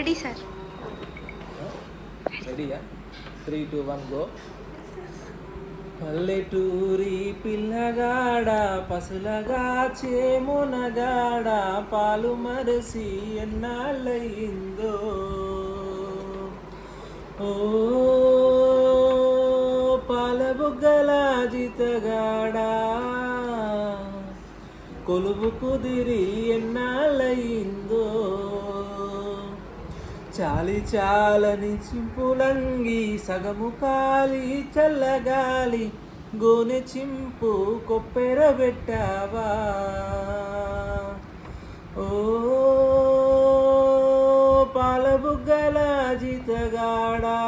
Ready sir. రెడీయా? 3, 2, 1 go. పల్లెటూరి పిల్లగాడ పసులగా చేమునగాడ పాలు మరసి ఎన్నాళ్ళయిందో. ఓ పాల బుగ్గల జితగాడ కొలువు కుదిరి ఎన్నాళ్ళయిందో. చాలి చాలని చింపులంగి సగము కాలి చల్లగాలి గోనె చింపు కొప్పెర పెట్టావా. ఓ పాలబుగ్గల జితగాడా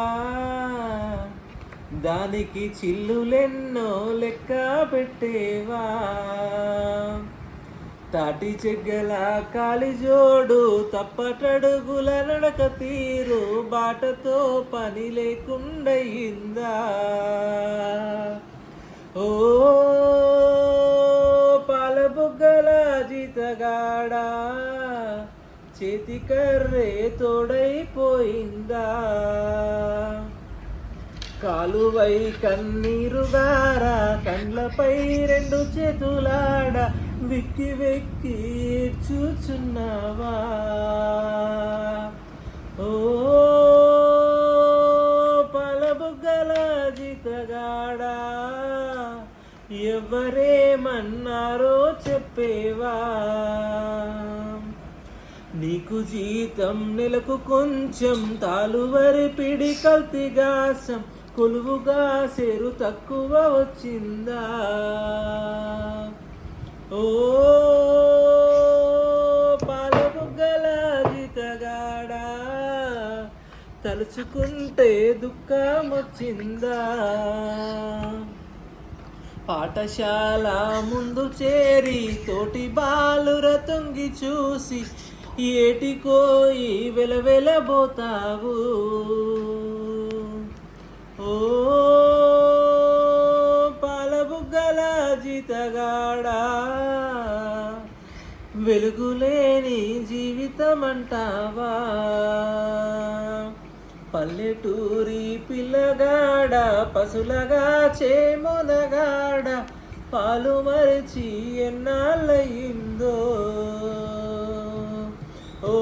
దానికి చిల్లులెన్నో లెక్క పెట్టేవా. తాటి చెగ్గల కాలిజోడు తప్పటడుగుల నడక తీరు బాటతో పని లేకుండయిందా. ఓ పాలబుగ్గల జీతగాడా చేతి కర్రే తోడైపోయిందా. కాలువై కన్నీరుగార కండ్లపై 2 చేతులాడ వెక్కి వెక్కి చూచున్నావా. ఓ పాలబుగ్గల జితగాడా ఎవరేమన్నారో చెప్పేవా. నీకు జీతం నెలకు కొంచెం తాలువరి పిడి కల్తిగాసం కొలువుగా సేరు తక్కువ వచ్చిందా. ఓ పాలబుగ్గల జితగాడా తలుచుకుంటే దుఃఖం వచ్చిందా. పాఠశాల ముందు చేరి తోటి బాలుర తొంగి చూసి ఏటికోయి వెలవెలబోతావు. ఓ పాలబుగ్గల జీతగాడా వెలుగులేని జీవితమంటావా. పల్లెటూరి పిల్లగాడ పసులగా చేమునగాడ పాలు మరిచి ఎన్నాళ్ళయిందో. ఓ